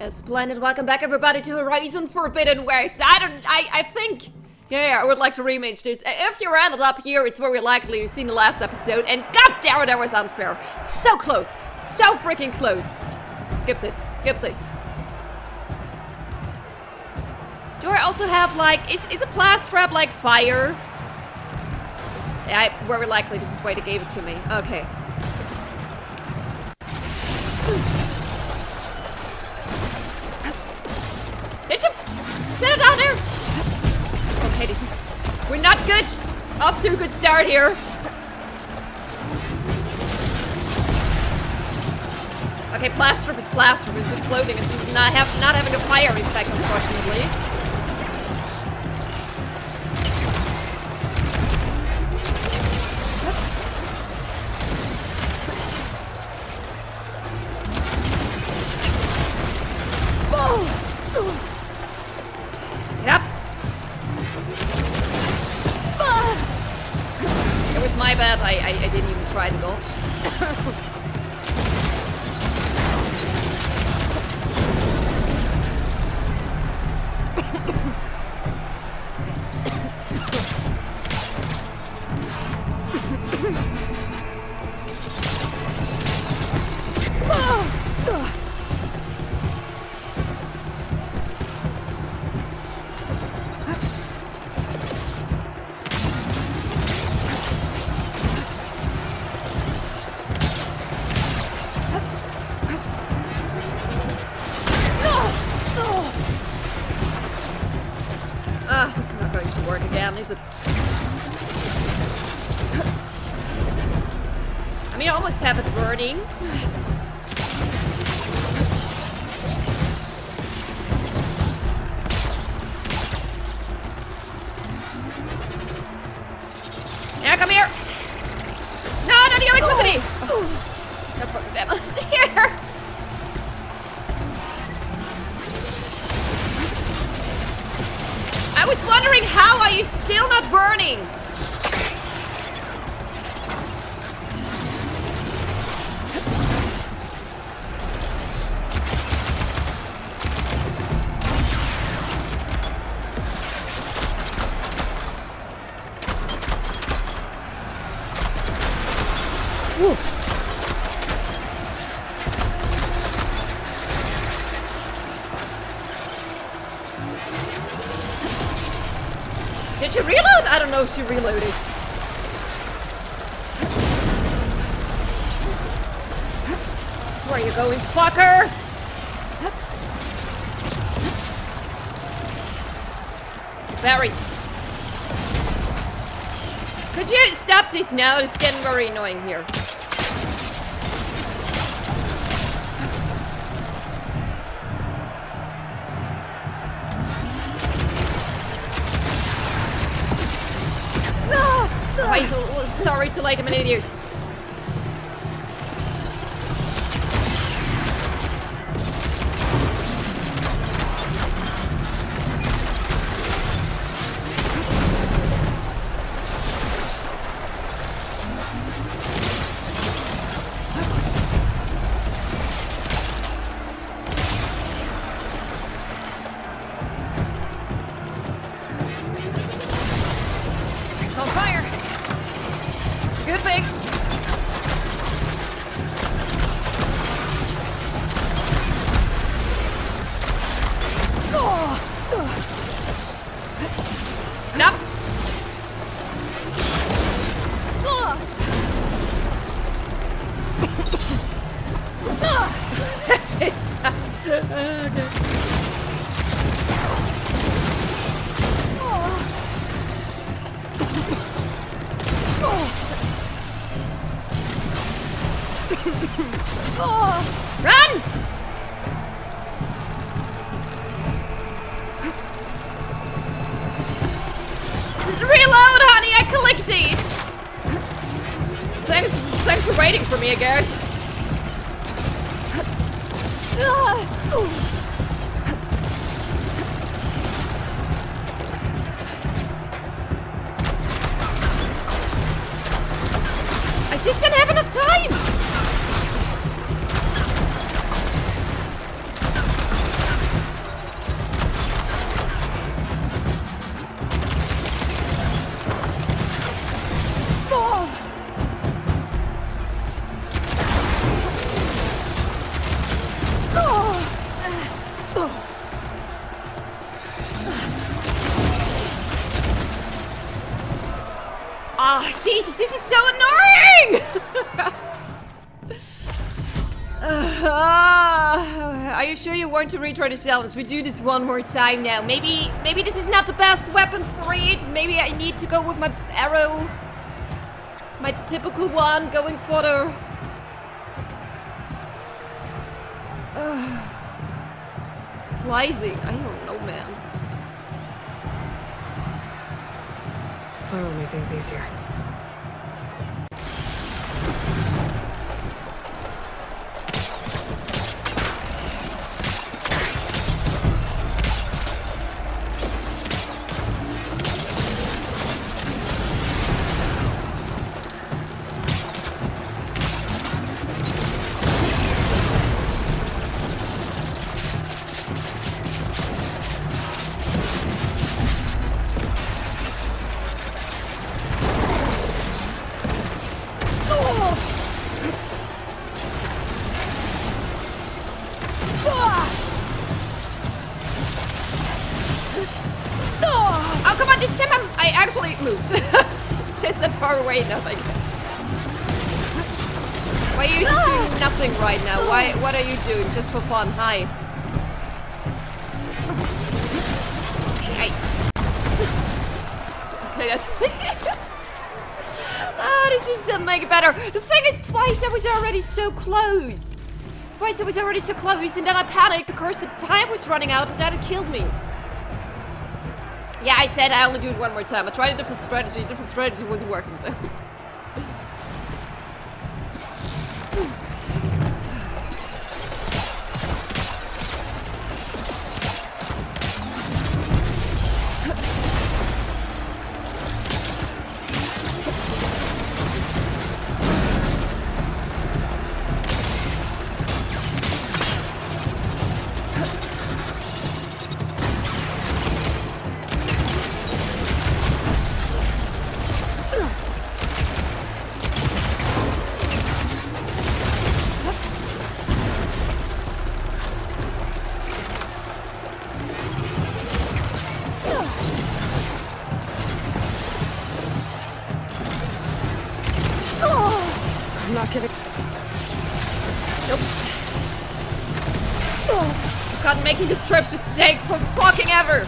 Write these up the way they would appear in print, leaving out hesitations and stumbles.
Splendid. Welcome back, everybody, to Horizon Forbidden West. I think... Yeah, I would like to remake this. If you ended up here, it's very likely you've seen the last episode, and god damn it, that was unfair. So close. So freaking close. Skip this. Skip this. Do I also have, like... Is a blast trap like fire? Yeah, very likely this is why they gave it to me. Okay. Did you set it down there? Okay, this is... We're not good. Off to a good start here. Okay, blast trap is blast trap. It's exploding. It's not having a fire effect, unfortunately. Yep. It was my bad. I didn't even try to dodge. This is not going to work again, is it? I mean, I almost have it burning. Yeah, come here! No, not the electricity! Oh. No fucking damn it. Here! I was wondering, how are you still not burning? Whew. Did she reload? I don't know if she reloaded. Where are you going, fucker? Berries. Could you stop this now? It's getting very annoying here. Wait, sorry to light him an idiot. It's on fire. Good thing. Nope. That's it. Okay. Run! Reload, honey! I collect these! Thanks for waiting for me, I guess. I just didn't have enough time! Jesus, this is so annoying! Are you sure you want to retry the challenge? We do this one more time now. Maybe this is not the best weapon for it. Maybe I need to go with my arrow. My typical one, going for the... slicing. I don't know, man. That'll make things easier. Oh, come on, this time I actually moved. It's just that far away enough, I guess. Why are you just doing nothing right now? What are you doing? Just for fun? Hi. Hey. Okay, that's... Oh, it just doesn't make it better. The thing is, twice I was already so close. Twice I was already so close, and then I panicked because the time was running out, and then it killed me. Yeah, I said I only do it one more time. I tried a different strategy. Different strategy wasn't working though. Not giving. Nope. God, making this trip just take for fucking ever.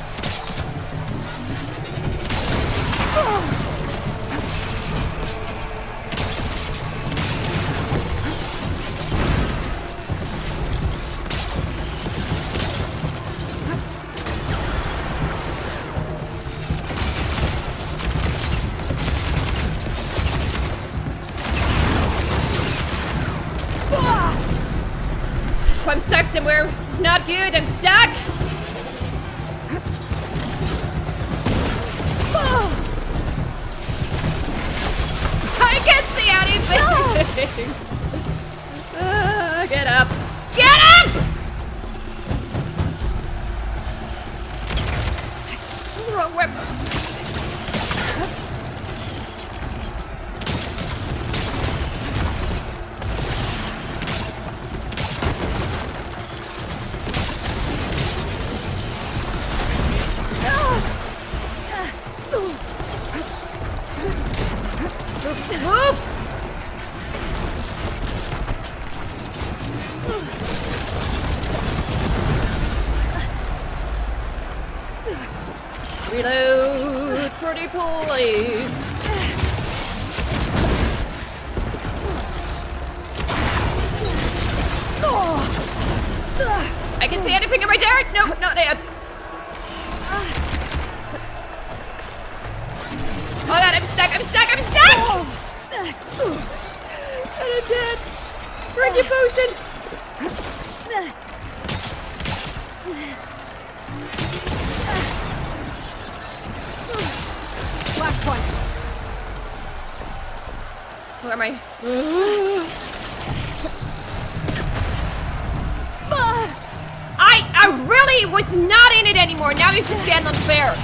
I'm stuck somewhere. It's not good. I'm stuck. I can't see anything. Get up. Get up! Wrong weapon. Reload, pretty please. I can see anything in my dirt. No, not there. Oh god, I'm stuck. I'm stuck. I'm stuck. And I'm dead. Bring your potion. Last one. Where am I? I really was not in it anymore. Now it's just getting unfair.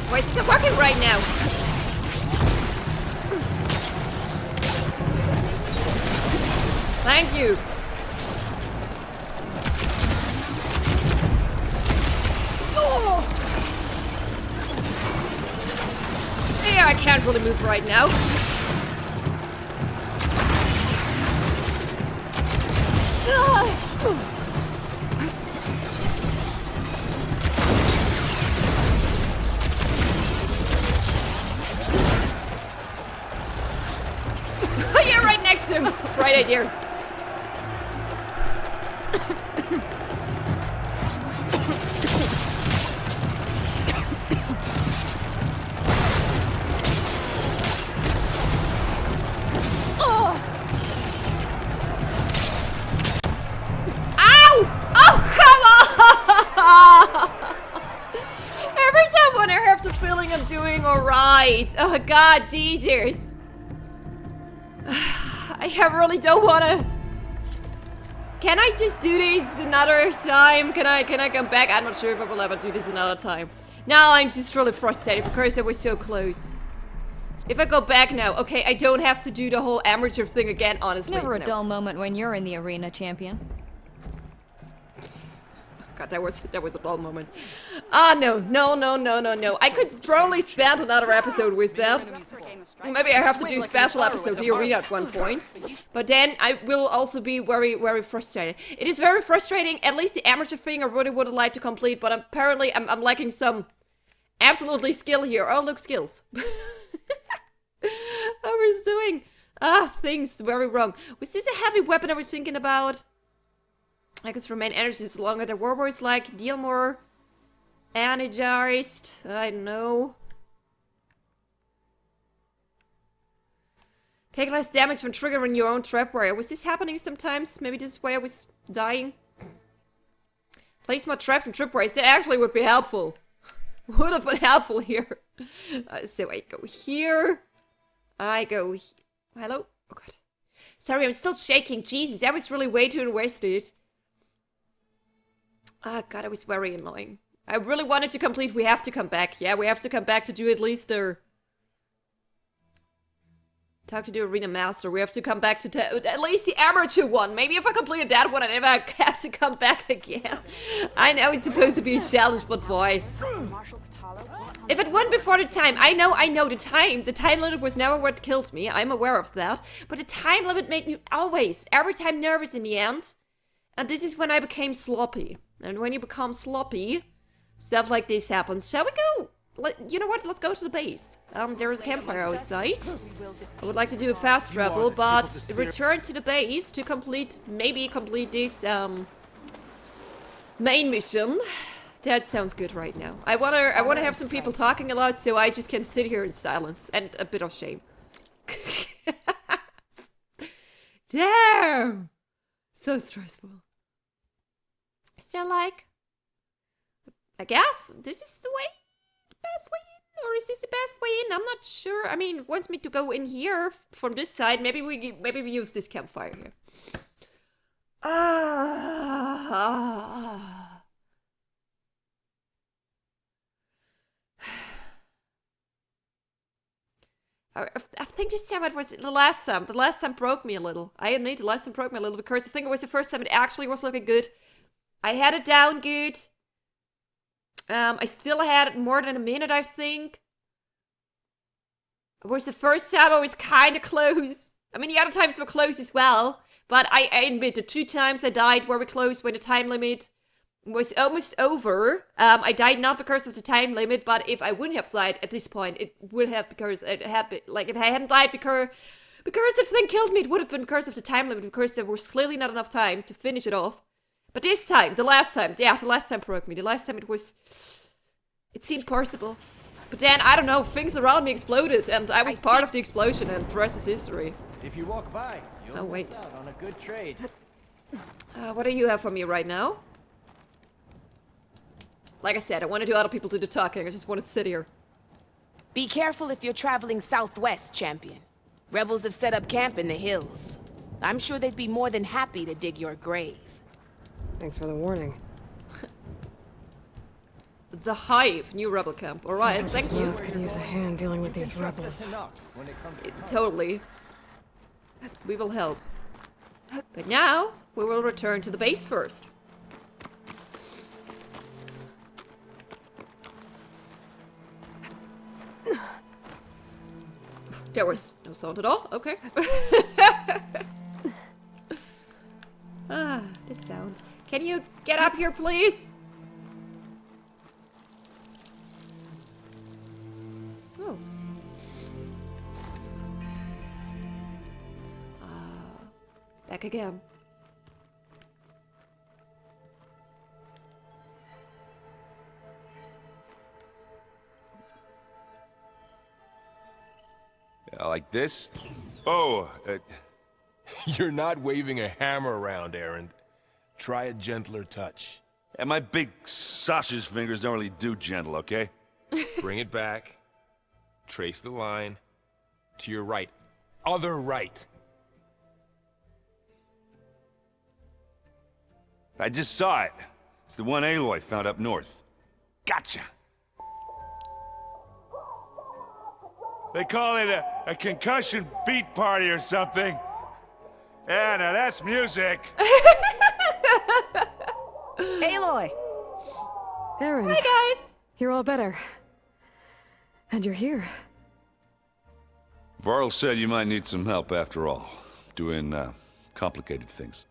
Why is it working right now? Thank you. I can't really move right now. You're right next to him. Right idea. Every time when I have the feeling I'm doing alright. Oh god, Jesus. I really don't wanna... Can I just do this another time? Can I come back? I'm not sure if I will ever do this another time. Now I'm just really frustrated because I was so close. If I go back now, okay, I don't have to do the whole amateur thing again, honestly. Never a dull moment when you're in the arena, champion. God, that was a dull moment. Ah, no. I could probably spend another episode with that. Maybe I have to do a special episode, the arena at one point. But then I will also be very, very frustrated. It is very frustrating, at least the amateur thing I really would like to complete, but apparently I'm lacking some absolutely skill here. Oh, look, skills. I was doing things very wrong. Was this a heavy weapon I was thinking about? I guess remain energies longer. The war is like deal more energized. I don't know. Take less damage when triggering your own trapwire. Was this happening sometimes? Maybe this is why I was dying. Place more traps and tripwires. That actually would be helpful. Would have been helpful here. So I go here. Hello? Oh god. Sorry, I'm still shaking. Jesus, that was really way too invested. Oh god, that was very annoying. I really wanted to complete. We have to come back. Yeah, we have to come back to do at least the... Talk to the arena master. We have to come back to at least the amateur one. Maybe if I completed that one, I never have to come back again. I know it's supposed to be a challenge, but boy. If it went before the time, I know the time limit was never what killed me. I'm aware of that. But the time limit made me always, every time nervous in the end. And this is when I became sloppy. And when you become sloppy, stuff like this happens. Shall we go? You know what? Let's go to the base. There is a campfire outside. I would like to do a fast travel, but return to the base to maybe complete this main mission. That sounds good right now. I wanna have some people talking a lot, so I just can sit here in silence and a bit of shame. Damn, so stressful. Is there like? I guess this is the way. Best way in, or is this the best way in? I'm not sure. I mean, it wants me to go in here from this side. Maybe we use this campfire here. I think this time it was the last time. The last time broke me a little. I admit the last time broke me a little because I think it was the first time it actually was looking good. I had it down good. I still had more than a minute, I think. It was the first time I was kind of close. I mean, the other times were close as well. But I admit the 2 times I died were close when the time limit was almost over. I died not because of the time limit, but if I wouldn't have died at this point, it would have because it had been, like, if I hadn't died because the thing killed me, it would have been because of the time limit, because there was clearly not enough time to finish it off. But this time, the last time broke me. The last time it seemed possible. But then, I don't know, things around me exploded, and I was part of the explosion, and the rest is history. If you walk by, you'll wait. out on a good trade. What do you have for me right now? Like I said, I want to do other people do the talking. I just want to sit here. Be careful if you're traveling southwest, champion. Rebels have set up camp in the hills. I'm sure they'd be more than happy to dig your grave. Thanks for the warning. The Hive, new rebel camp. Alright, Sounds thank like you. Smirnoff could use a hand dealing with these rebels. Totally. We will help. But now, we will return to the base first. There was no sound at all. Okay. This sound. Can you get up here, please? Oh. Back again. Like this? Oh, You're not waving a hammer around, Aaron. Try a gentler touch. yeah, my big sausage fingers don't really do gentle, okay? Bring it back. Trace the line. To your right. Other right. I just saw it. It's the one Aloy found up north. Gotcha! They call it a concussion beat party or something. Yeah, now that's music. Aloy! Aaron, Hi, guys. you're all better. And you're here. Varl said you might need some help after all. Doing, complicated things.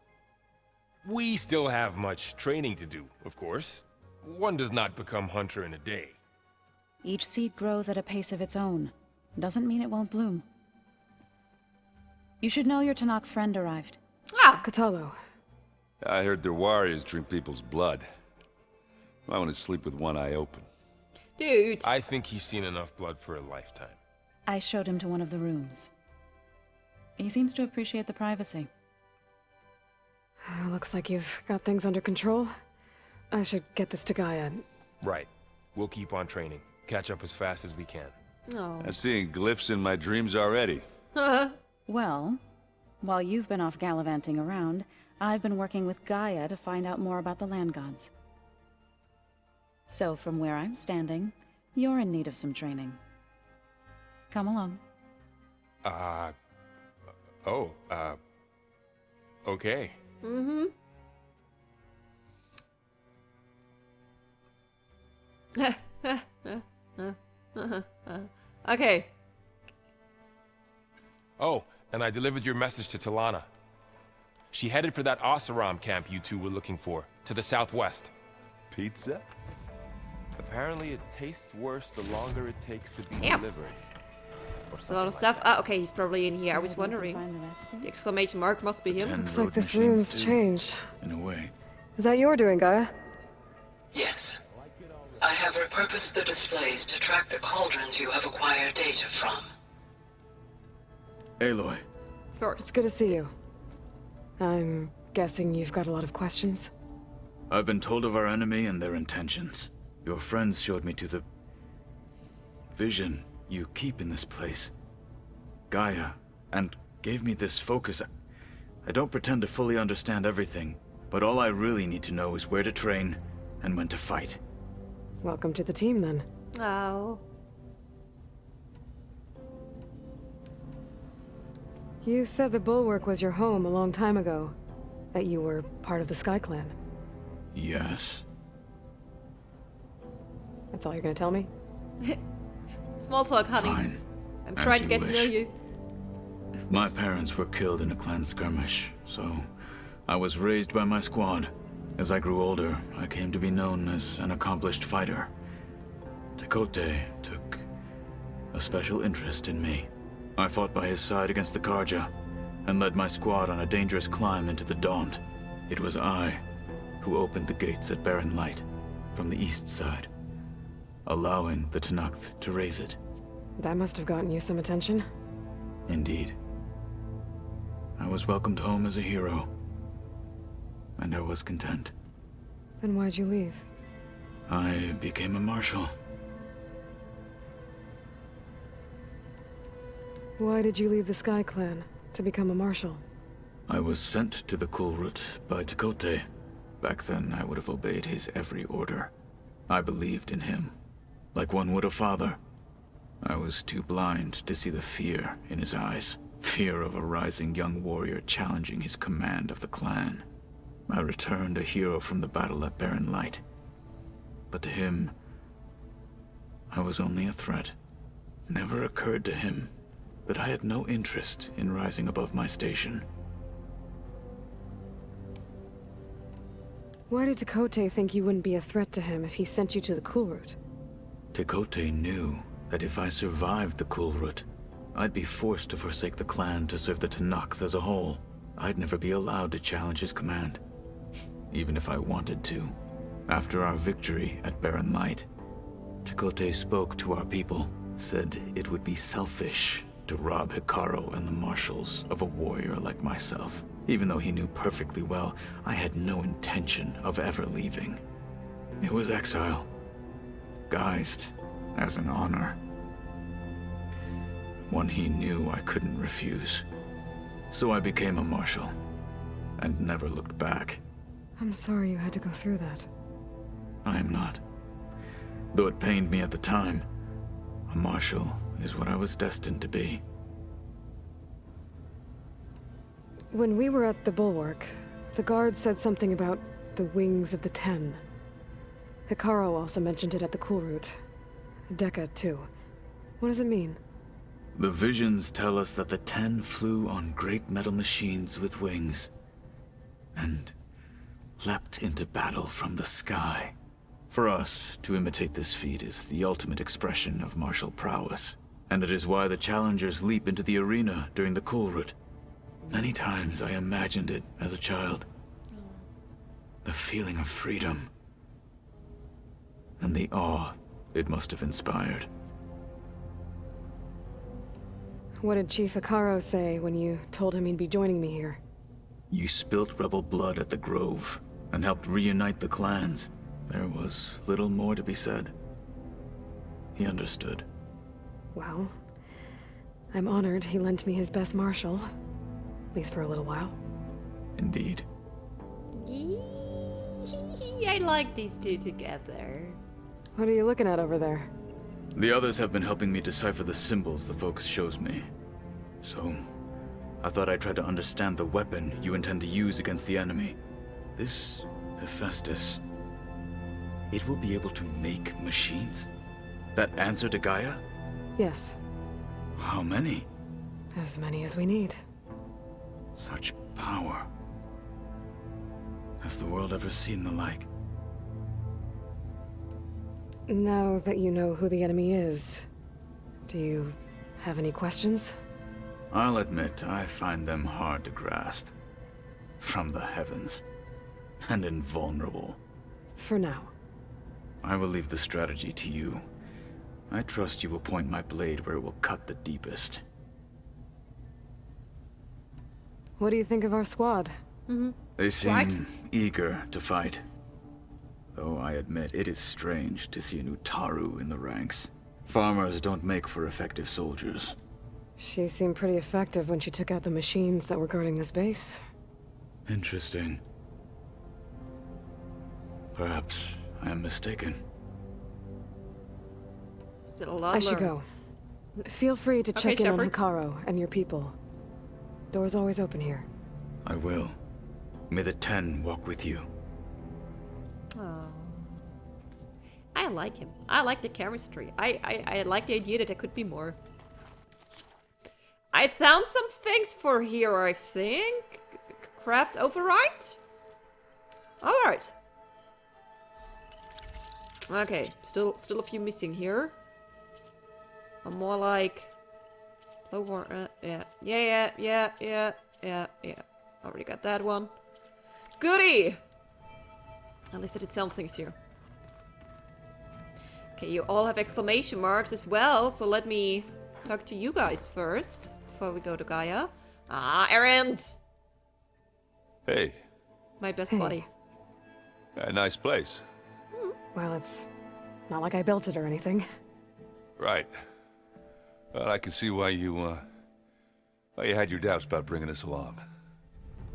We still have much training to do, of course. One does not become hunter in a day. Each seed grows at a pace of its own. Doesn't mean it won't bloom. You should know your Tanakh friend arrived. Ah, Katalo. I heard their warriors drink people's blood. I want to sleep with one eye open. dude. I think he's seen enough blood for a lifetime. I showed him to one of the rooms. He seems to appreciate the privacy. Looks like you've got things under control. I should get this to Gaia. Right. We'll keep on training. Catch up as fast as we can. Oh. I'm seeing glyphs in my dreams already. Well, while you've been off gallivanting around, I've been working with Gaia to find out more about the land gods. So from where I'm standing, you're in need of some training. Come along. Okay. Mm-hmm. Okay. Oh, and I delivered your message to Talana. She headed for that Oseram camp you two were looking for, to the southwest. Pizza? Apparently it tastes worse the longer it takes to be Damn. delivered. There's a lot of stuff. Ah, okay, he's probably in here. I was wondering. Find the recipe? The exclamation mark must be him. Looks like this room's changed. In a way. Is that your doing, Gaia? Yes. I have repurposed the displays to track the cauldrons you have acquired data from. Aloy. It's First. good to see you. I'm guessing you've got a lot of questions. I've been told of our enemy and their intentions. Your friends showed me to the vision you keep in this place, Gaia, and gave me this focus. I don't pretend to fully understand everything, but all I really need to know is where to train and when to fight. Welcome to the team, then. Oh. You said the Bulwark was your home a long time ago. That you were part of the Sky Clan. Yes. That's all you're gonna tell me? Small talk, honey. Fine. I'm As trying to you get to know wish. you. My parents were killed in a clan skirmish, so I was raised by my squad. As I grew older, I came to be known as an accomplished fighter. Tekote took a special interest in me. I fought by his side against the Karja, and led my squad on a dangerous climb into the Daunt. It was I who opened the gates at Barren Light from the east side, allowing the Tanakh to raise it. That must have gotten you some attention. Indeed. I was welcomed home as a hero, and I was content. Then why'd you leave? I became a marshal. Why did you leave the Sky Clan to become a marshal? I was sent to the Kulrut by Tekote. Back then, I would have obeyed his every order. I believed in him, like one would a father. I was too blind to see the fear in his eyes. Fear of a rising young warrior challenging his command of the clan. I returned a hero from the battle at Barren Light. But to him, I was only a threat. Never occurred to him that I had no interest in rising above my station. Why did Tekote think you wouldn't be a threat to him if he sent you to the Cool Route? Tekote knew that if I survived the Cool Route, I'd be forced to forsake the clan to serve the Tenakth as a whole. I'd never be allowed to challenge his command, even if I wanted to. After our victory at Barren Light, Tekote spoke to our people, said it would be selfish to rob Hikaru and the marshals of a warrior like myself, even though he knew perfectly well I had no intention of ever leaving. It was exile, guised as an honor. One he knew I couldn't refuse. So I became a marshal, and never looked back. I'm sorry you had to go through that. I am not. Though it pained me at the time, a marshal is what I was destined to be. When we were at the Bulwark, the guard said something about the Wings of the Ten. Hikaru also mentioned it at the Cool Route. Dekka, too. What does it mean? The visions tell us that the Ten flew on great metal machines with wings, and leapt into battle from the sky. For us, to imitate this feat is the ultimate expression of martial prowess, and it is why the challengers leap into the arena during the Cool Route. Many times I imagined it as a child. The feeling of freedom, and the awe it must have inspired. What did Chief Hikaru say when you told him he'd be joining me here? You spilt rebel blood at the Grove, and helped reunite the clans. There was little more to be said. He understood. Well, I'm honored he lent me his best marshal. At least for a little while. Indeed. I like these two together. What are you looking at over there? The others have been helping me decipher the symbols the Focus shows me. So, I thought I'd try to understand the weapon you intend to use against the enemy. This Hephaestus, it will be able to make machines? That answer to Gaia? Yes. How many? As many as we need. Such power. Has the world ever seen the like? Now that you know who the enemy is, do you have any questions? I'll admit, I find them hard to grasp. From the heavens. And invulnerable. For now. I will leave the strategy to you. I trust you will point my blade where it will cut the deepest. What do you think of our squad? They seem Right. eager to fight. Though I admit it is strange to see an Utaru in the ranks. Farmers don't make for effective soldiers. She seemed pretty effective when she took out the machines that were guarding this base. Interesting. Perhaps I am mistaken. Still a lot I should learn. go. Feel free to Okay, check in on Shepard. Hikaru and your people. Door's always open here. I will. May the Ten walk with you. Oh. I like him. I like the chemistry. I like the idea that there could be more. I found some things for here, I think. Craft override? Alright. Okay, still a few missing here. I'm more like... Yeah. Already got that one. Goody! At least I did some things here. Okay, you all have exclamation marks as well, so let me talk to you guys first, before we go to Gaia. Ah, Erend! Hey, My best Hey. buddy. a nice place. Well, it's not like I built it or anything. Right. Well, I can see why you had your doubts about bringing us along.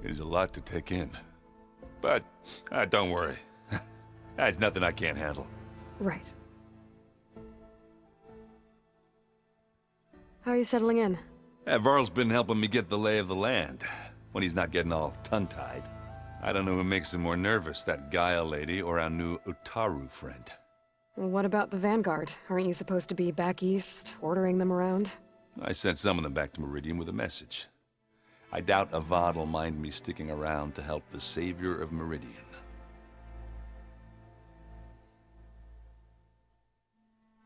It is a lot to take in. But, don't worry. That's nothing I can't handle. Right. How are you settling in? Varl's been helping me get the lay of the land, when he's not getting all tongue-tied. I don't know who makes him more nervous, that Gaia lady or our new Utaru friend. Well, what about the Vanguard? Aren't you supposed to be back east, ordering them around? I sent some of them back to Meridian with a message. I doubt Avad will mind me sticking around to help the savior of Meridian.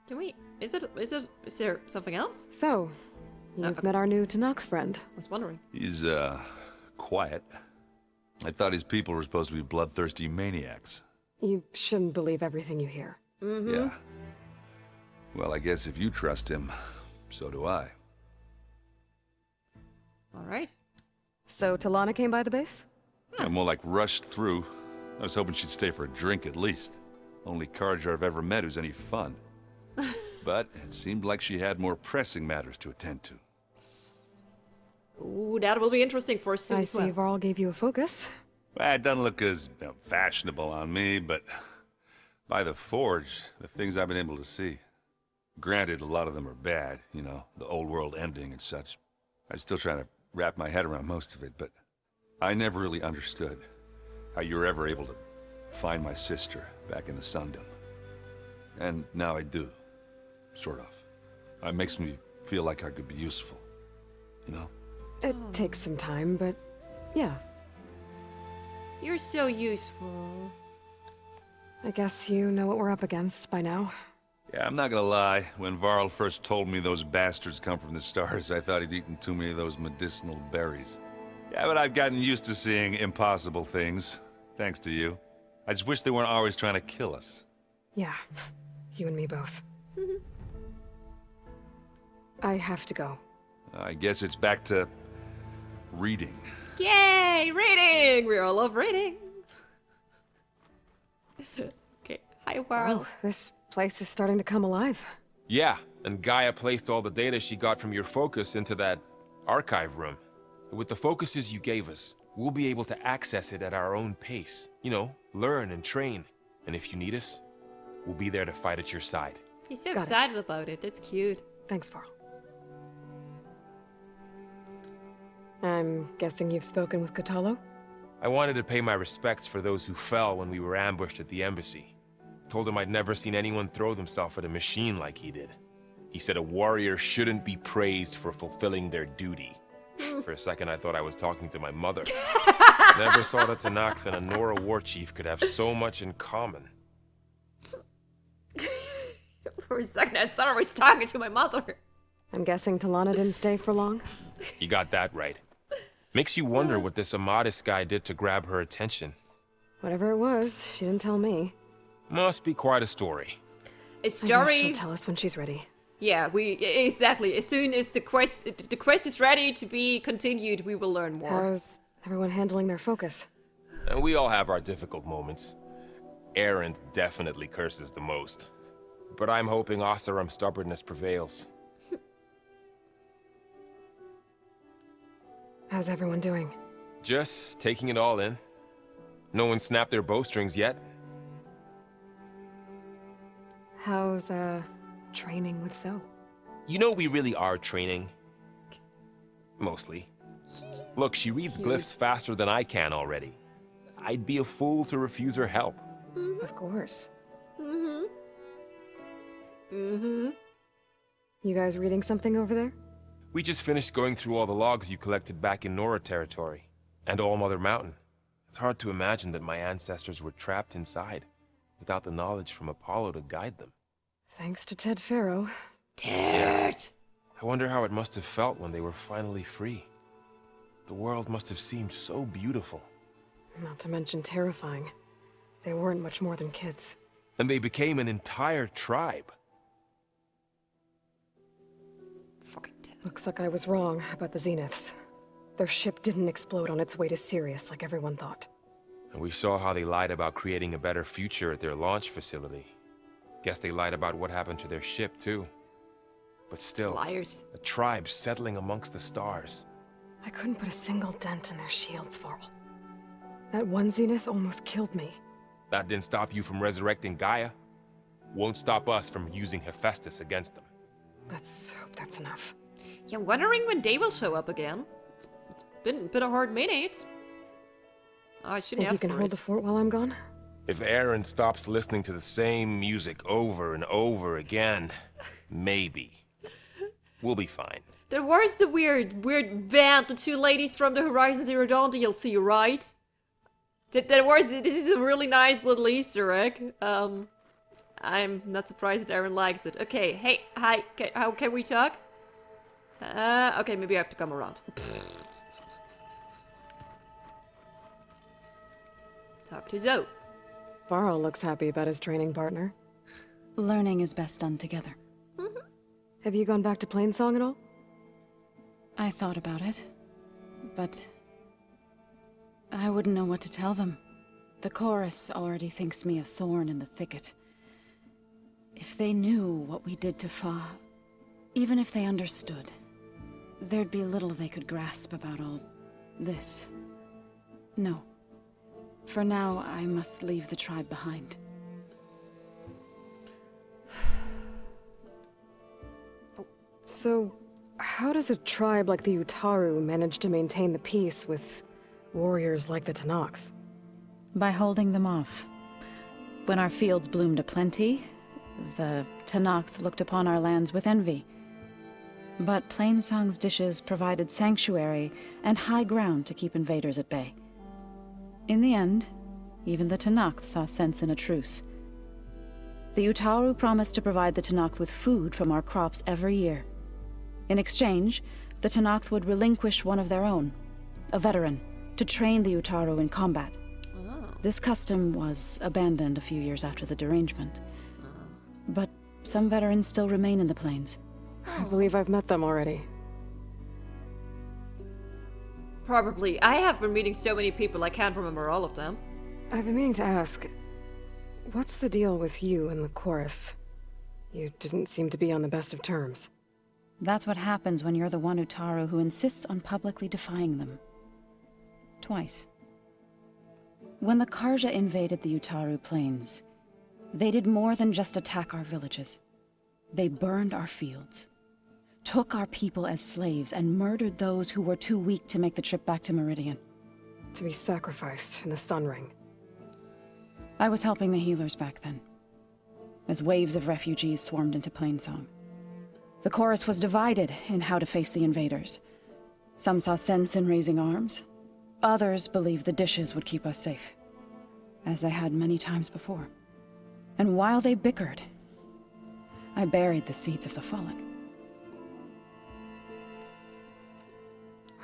Can we... Is there something else? So, you've met our new Tanakh friend. I was wondering. He's, quiet. I thought his people were supposed to be bloodthirsty maniacs. You shouldn't believe everything you hear. Mm-hmm. Yeah. Well, I guess if you trust him, so do I. All right. So, Talana came by the base? Yeah, more like rushed through. I was hoping she'd stay for a drink at least. Only Carja I've ever met who's any fun. But it seemed like she had more pressing matters to attend to. Ooh, that will be interesting for us soon. I see Varl gave you a focus. Well, it doesn't look as fashionable on me, but by the Forge, the things I've been able to see. Granted, a lot of them are bad, you know, the old world ending and such. I'm still trying to wrap my head around most of it, but I never really understood how you were ever able to find my sister back in the Sundom. And now I do. Sort of. It makes me feel like I could be useful. You know? It takes some time, but yeah. You're so useful. I guess you know what we're up against by now. Yeah, I'm not gonna lie. When Varl first told me those bastards come from the stars, I thought he'd eaten too many of those medicinal berries. Yeah, but I've gotten used to seeing impossible things. Thanks to you. I just wish they weren't always trying to kill us. Yeah, you and me both. I have to go. I guess it's back to reading. Yay, reading! We all love reading. Okay, hi, Varl. Wow, this place is starting to come alive. Yeah, and Gaia placed all the data she got from your focus into that archive room. With the focuses you gave us, we'll be able to access it at our own pace. You know, learn and train. And if you need us, we'll be there to fight at your side. He's so Got it. excited about it. That's cute. Thanks, Varl. I'm guessing you've spoken with Kotallo? I wanted to pay my respects for those who fell when we were ambushed at the embassy. Told him I'd never seen anyone throw themselves at a machine like he did. He said a warrior shouldn't be praised for fulfilling their duty. For a second, I thought I was talking to my mother. Never thought a Tanakh and a Nora war chief could have so much in common. For a second, I thought I was talking to my mother. I'm guessing Talana didn't stay for long? You got that right. Makes you wonder what this Amadis guy did to grab her attention. Whatever it was, she didn't tell me. Must be quite a story. A I guess story. she'll tell us when she's ready. Yeah, exactly. As soon as the quest is ready to be continued, we will learn more. How's everyone handling their focus? And we all have our difficult moments. Erend definitely curses the most. But I'm hoping Oseram's stubbornness prevails. How's everyone doing? Just taking it all in. No one snapped their bowstrings yet. How's, training with Zoe? You know we really are training. Mostly. Look, she reads glyphs faster than I can already. I'd be a fool to refuse her help. Of course. Mm-hmm. You guys reading something over there? We just finished going through all the logs you collected back in Nora territory. And All Mother Mountain. It's hard to imagine that my ancestors were trapped inside, without the knowledge from Apollo to guide them. Thanks to Ted Farrow. Ted! I wonder how it must have felt when they were finally free. The world must have seemed so beautiful. Not to mention terrifying. They weren't much more than kids. And they became an entire tribe. Fucking Ted. Looks like I was wrong about the Zeniths. Their ship didn't explode on its way to Sirius like everyone thought. And we saw how they lied about creating a better future at their launch facility. Guess they lied about what happened to their ship, too. But still, Liars. a tribe settling amongst the stars. I couldn't put a single dent in their shields, Varl. That one Zenith almost killed me. That didn't stop you from resurrecting Gaia. Won't stop us from using Hephaestus against them. Let's hope that's enough. Yeah, I'm wondering when they will show up again. It's been a hard minute. Oh, I shouldn't Think you ask can for hold it. the fort while I'm gone? If Aaron stops listening to the same music over and over again, maybe. We'll be fine. There was the weird band, the two ladies from the Horizon Zero Dawn DLC, right? This is a really nice little Easter egg. I'm not surprised that Aaron likes it. Okay, hey, hi, how can we talk? Okay, maybe I have to come around. Talk to Zoe. Varl looks happy about his training partner. Learning is best done together. Have you gone back to Plainsong at all? I thought about it, but I wouldn't know what to tell them. The chorus already thinks me a thorn in the thicket. If they knew what we did to Fa, even if they understood, there'd be little they could grasp about all this. No. For now, I must leave the tribe behind. So, how does a tribe like the Utaru manage to maintain the peace with warriors like the Tenakth? By holding them off. When our fields bloomed aplenty, the Tenakth looked upon our lands with envy. But Plainsong's dishes provided sanctuary and high ground to keep invaders at bay. In the end, even the Tenakth saw sense in a truce. The Utaru promised to provide the Tenakth with food from our crops every year. In exchange, the Tenakth would relinquish one of their own, a veteran, to train the Utaru in combat. This custom was abandoned a few years after the derangement. But some veterans still remain in the plains. I believe I've met them already. Probably. I have been meeting so many people, I can't remember all of them. I've been meaning to ask, what's the deal with you and the chorus? You didn't seem to be on the best of terms. That's what happens when you're the one Utaru who insists on publicly defying them. Twice. When the Karja invaded the Utaru plains, they did more than just attack our villages. They burned our fields, took our people as slaves, and murdered those who were too weak to make the trip back to Meridian. To be sacrificed in the Sun Ring. I was helping the healers back then, as waves of refugees swarmed into Plainsong. The chorus was divided in how to face the invaders. Some saw sense in raising arms. Others believed the dishes would keep us safe, as they had many times before. And while they bickered, I buried the seeds of the fallen.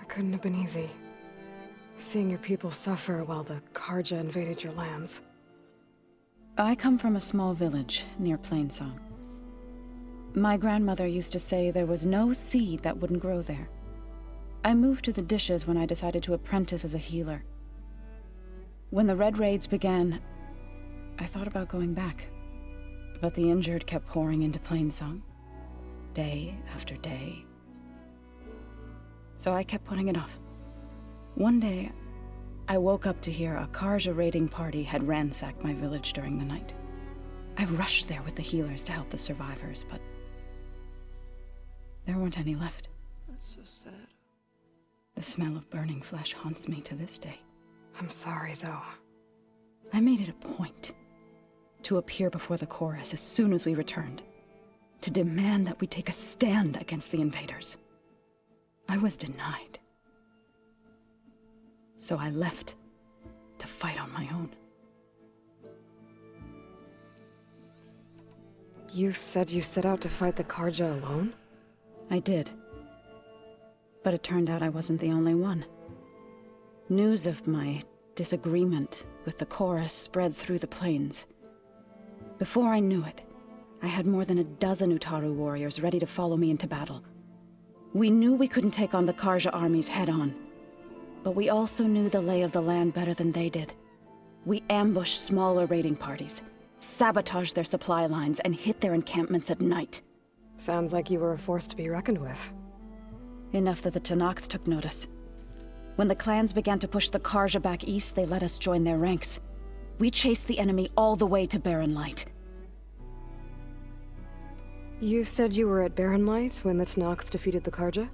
It couldn't have been easy. Seeing your people suffer while the Karja invaded your lands. I come from a small village near Plainsong. My grandmother used to say there was no seed that wouldn't grow there. I moved to the dishes when I decided to apprentice as a healer. When the Red Raids began, I thought about going back. But the injured kept pouring into Plainsong, day after day. So I kept putting it off. One day, I woke up to hear a Karja raiding party had ransacked my village during the night. I rushed there with the healers to help the survivors, but there weren't any left. That's so sad. The smell of burning flesh haunts me to this day. I'm sorry, Zoe. I made it a point to appear before the chorus as soon as we returned, to demand that we take a stand against the invaders. I was denied. So I left to fight on my own. You said you set out to fight the Karja alone? I did. But it turned out I wasn't the only one. News of my disagreement with the chorus spread through the plains. Before I knew it, I had more than a dozen Utaru warriors ready to follow me into battle. We knew we couldn't take on the Karja armies head-on, but we also knew the lay of the land better than they did. We ambushed smaller raiding parties, sabotaged their supply lines, and hit their encampments at night. Sounds like you were a force to be reckoned with. Enough that the Tenakth took notice. When the clans began to push the Karja back east, they let us join their ranks. We chased the enemy all the way to Barren Light. You said you were at Barren Light when the Tenakth defeated the Karja?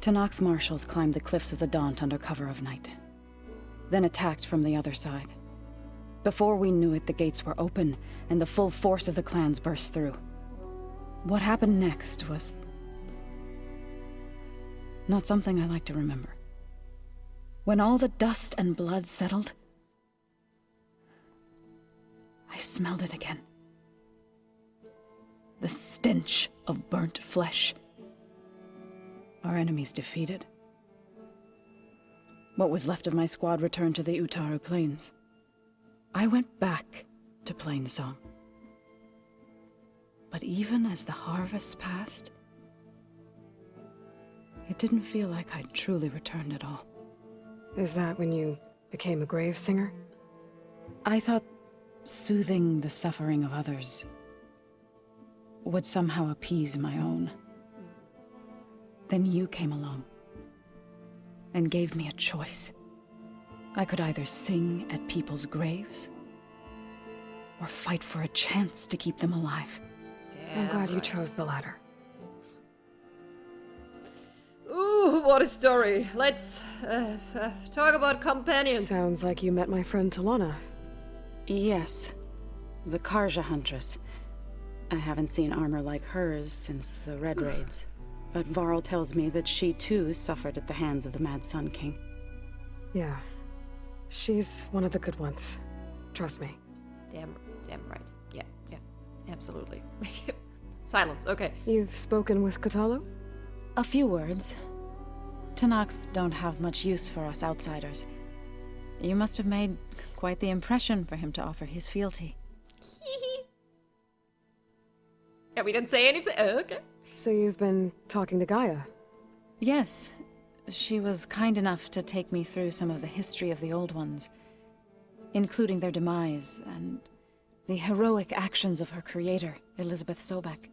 Tenakth marshals climbed the cliffs of the Daunt under cover of night, then attacked from the other side. Before we knew it, the gates were open, and the full force of the clans burst through. What happened next was Not something I like to remember. When all the dust and blood settled, I smelled it again. The stench of burnt flesh. Our enemies defeated. What was left of my squad returned to the Utaru Plains. I went back to Plainsong. But even as the harvests passed, it didn't feel like I'd truly returned at all. Is that when you became a grave singer? I thought soothing the suffering of others would somehow appease my own. Then you came along and gave me a choice. I could either sing at people's graves or fight for a chance to keep them alive. I'm glad you chose the latter. Ooh, what a story. Let's talk about companions. Sounds like you met my friend Talana. Yes, the Karja Huntress. I haven't seen armor like hers since the Red Raids. But Varl tells me that she too suffered at the hands of the Mad Sun King. Yeah. She's one of the good ones. Trust me. Damn right. Yeah, absolutely. Silence, okay. You've spoken with Kotallo? A few words. Tenakth don't have much use for us outsiders. You must have made quite the impression for him to offer his fealty. Yeah, we didn't say anything. Oh, okay. So you've been talking to Gaia? Yes. She was kind enough to take me through some of the history of the Old Ones, including their demise and the heroic actions of her creator, Elizabeth Sobek.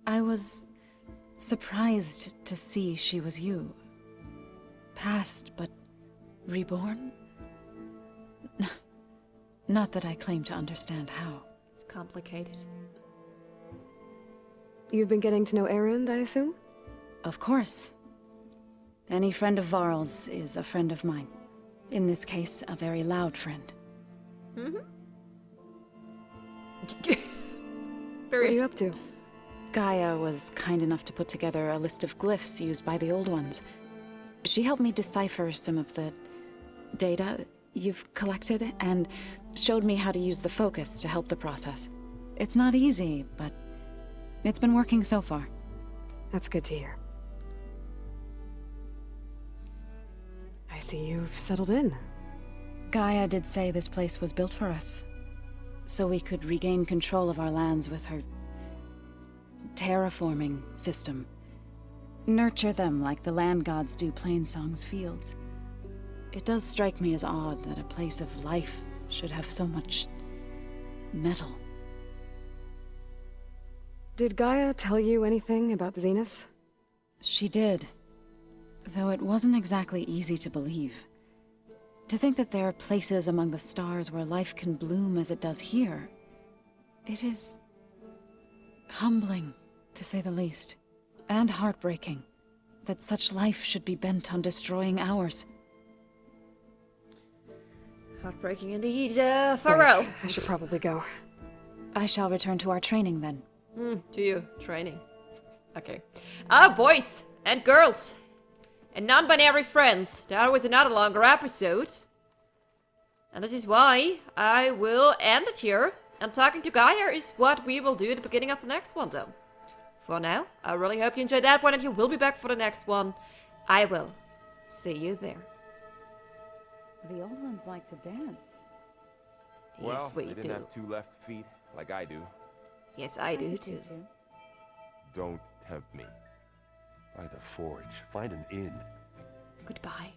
I was surprised to see she was you. Past, but reborn? Not that I claim to understand how. It's complicated. You've been getting to know Erend, I assume? Of course. Any friend of Varl's is a friend of mine. In this case, a very loud friend. What are you up to? Gaia was kind enough to put together a list of glyphs used by the Old Ones. She helped me decipher some of the data you've collected, and showed me how to use the focus to help the process. It's not easy, but it's been working so far. That's good to hear. I see you've settled in. Gaia did say this place was built for us, so we could regain control of our lands with her terraforming system. Nurture them like the land gods do Plainsong's fields. It does strike me as odd that a place of life should have so much metal. Did Gaia tell you anything about the Zeniths? She did, though it wasn't exactly easy to believe. To think that there are places among the stars where life can bloom as it does here, it is humbling, to say the least, and heartbreaking that such life should be bent on destroying ours. Heartbreaking indeed, Farrell. Right. I should probably go. I shall return to our training then. To you, training. Okay. Boys and girls and non-binary friends, that was another longer episode. And this is why I will end it here. And talking to Gaia is what we will do at the beginning of the next one, though. For now, I really hope you enjoyed that one and you will be back for the next one. I will see you there. The old ones like to dance. Well, Yes, we they didn't do. have 2 left feet like I do. Yes, I do too. Don't tempt me. By the forge, find an inn. Goodbye.